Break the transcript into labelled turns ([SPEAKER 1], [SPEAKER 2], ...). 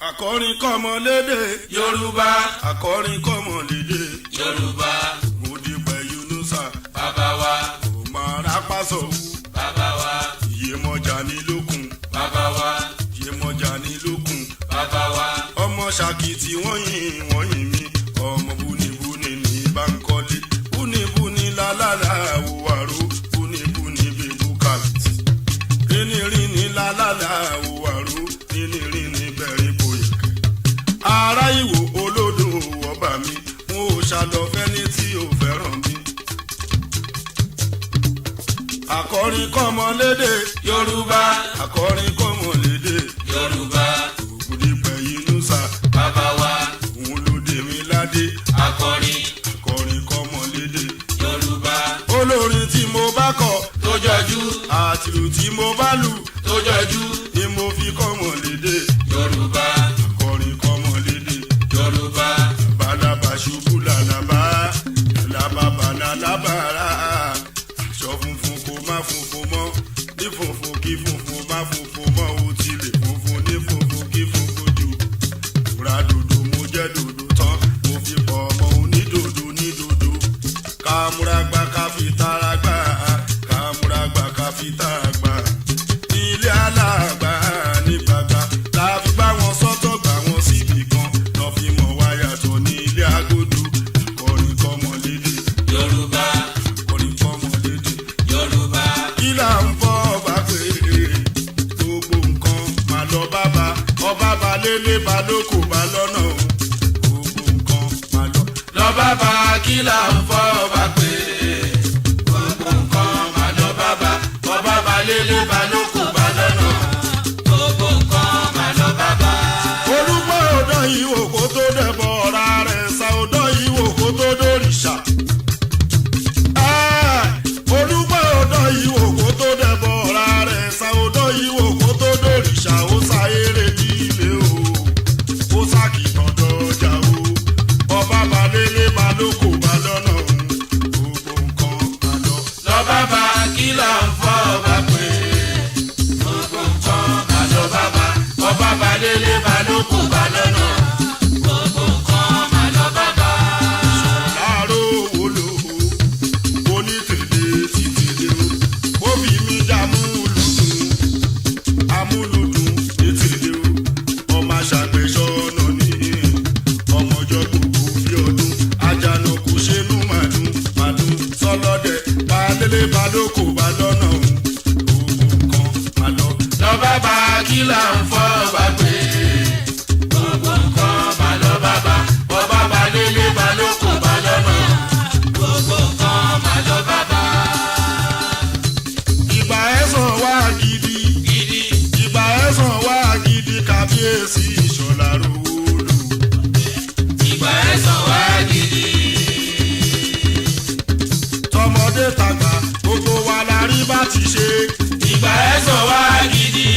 [SPEAKER 1] Akọrin kọ́mọlédè
[SPEAKER 2] Yorùbá.
[SPEAKER 1] akọrin kọ́mọlédè
[SPEAKER 2] Yorùbá.
[SPEAKER 1] Òdìpẹ̀ Yunusa
[SPEAKER 2] Bàbá wa.
[SPEAKER 1] Òmàrà Pásọ̀wù
[SPEAKER 2] Bàbá wa.
[SPEAKER 1] Iyemọja nílòkun
[SPEAKER 2] Bàbá wa.
[SPEAKER 1] Iyemọja nílòkun
[SPEAKER 2] Bàbá wa.
[SPEAKER 1] ọmọ Ṣàkìtì wọ́n yìn mí ọmọ búnibúni ní Bánkọ́lé búnibúni lálálà òwàrò búnibúni bíbú kàlùtì ríniríni lálálà òwàrò ríniríni bẹ̀rẹ̀ bòyè ará Ìwó olódò ọba mi mo ṣàlọ́fẹ́ ní tí ò fẹ́ràn mi. Akọrin kọ́mọlédè
[SPEAKER 2] Yorùbá.
[SPEAKER 1] akọrin kọ́mọlédè
[SPEAKER 2] Yorùbá.
[SPEAKER 1] Òdìpẹ̀ Yunusa
[SPEAKER 2] Bàbá wa.
[SPEAKER 1] òun ló dé mi ládé
[SPEAKER 2] Akọrin.
[SPEAKER 1] akọrin kọ́mọlédè
[SPEAKER 2] Yorùbá.
[SPEAKER 1] olórin tí mo bá kọ
[SPEAKER 2] Tó jọjú.
[SPEAKER 1] àtìlù tí mo bá lù
[SPEAKER 2] Tó jọjú.
[SPEAKER 1] ni mo fi kọ́mọlédè
[SPEAKER 2] Yorùbá.
[SPEAKER 1] akọrin kọ́mọlédè
[SPEAKER 2] Yorùbá.
[SPEAKER 1] balaba ṣubú làlàbá làlàbá balàlábàrà aṣọ funfun kò má funfun mọ́ ní funfun kí funfun má funfun mọ́ ó ti lè funfun ní funfun kí funfun jù múra dòdò mo jẹ́ dòdò tán mo fi pọ̀ ọmọ onídòdò ní dòdò kàmúragbá ká fi tara gbà kàmúragbá ká fi tara gbà ilé aláàgbà ní gbàgbà la fi bá wọn sọ́tọ̀ gbà wọn síbì kan lọ fi mọ̀ wá yàtọ̀ ní ilé agodo akọrin kọ́mọlédè
[SPEAKER 2] Yorùbá.
[SPEAKER 1] akọrin kọ́mọlédè
[SPEAKER 2] Yorùbá.
[SPEAKER 1] kí là ń fọ́ ọba pé gbogbo nǹkan mà lọ bábà ọba bá lélẹ̀ bá lóko bá lọ́nà o gbogbo nǹkan mà lọ.
[SPEAKER 2] Lọ bàbá kí là ń fọ́ ọba pé. Gbogbo nǹkan mà lọ bàbá. Ọba bá lélẹ̀ bá lóko bá lọ́nà. Gbogbo nǹkan mà lọ bàbá.
[SPEAKER 1] olùgbọ́ ọ̀dọ́ yìí wò kó tó dẹ̀bọ̀ ọ̀rá rẹ̀ sa ọ̀dọ́ yìí wò kó tó dòrìṣà. olùgbọ́ ọ̀dọ́ yìí wò kó tó dẹ̀bọ̀ ọ̀rá rẹ̀ sa ọ̀dọ́ yìí wò kó tó dòrìṣà ó sa eré nílé o ó sàkìtàn dọjà o ọba balẹ̀lẹ̀ balóko bá lọ́nà o gbogbo nǹkan bá lọ.
[SPEAKER 2] Lọ bàbá kí là ń fọ́ ọba pé. Gbogbo nǹkan mà lọ bàbá. Ọba bá lélẹ̀ bá lóko bá lọ́nà. Gbogbo nǹkan mà lọ bàbá.
[SPEAKER 1] láàárọ̀ owó lò ó onítèdè ti tèdè o ó fi mi dá amúlùdùn ètèdè o ọmọ aṣàgbẹ̀ṣọ́ ọ̀nà ní ọmọjọ́ gbogbo bí ọdún Àjànàkú ṣẹ́nu màdùn sọlọ́dẹ balẹ̀lẹ̀ balóko bá lọ́nà o gbogbo nǹkan má lọ.
[SPEAKER 2] Lọ bàbá kí là ń fọ́ ọba pé. Gbogbo nǹkan mà lọ bàbá. Ọba bá lélẹ̀ bá lóko bá lọ́nà. Gbogbo nǹkan mà lọ bàbá.
[SPEAKER 1] ìgbà ẹ̀sán wá gidi
[SPEAKER 2] Gidi.
[SPEAKER 1] ìgbà ẹ̀sán wá gidi kábíyèsí Ìṣọ̀lá Rówólú.
[SPEAKER 2] Ìgbà ẹ̀san wá gidi.
[SPEAKER 1] tọmọdé tàgbà gbogbo wa la rí bá ti ṣe.
[SPEAKER 2] Ìgbà ẹ̀san wá gidi.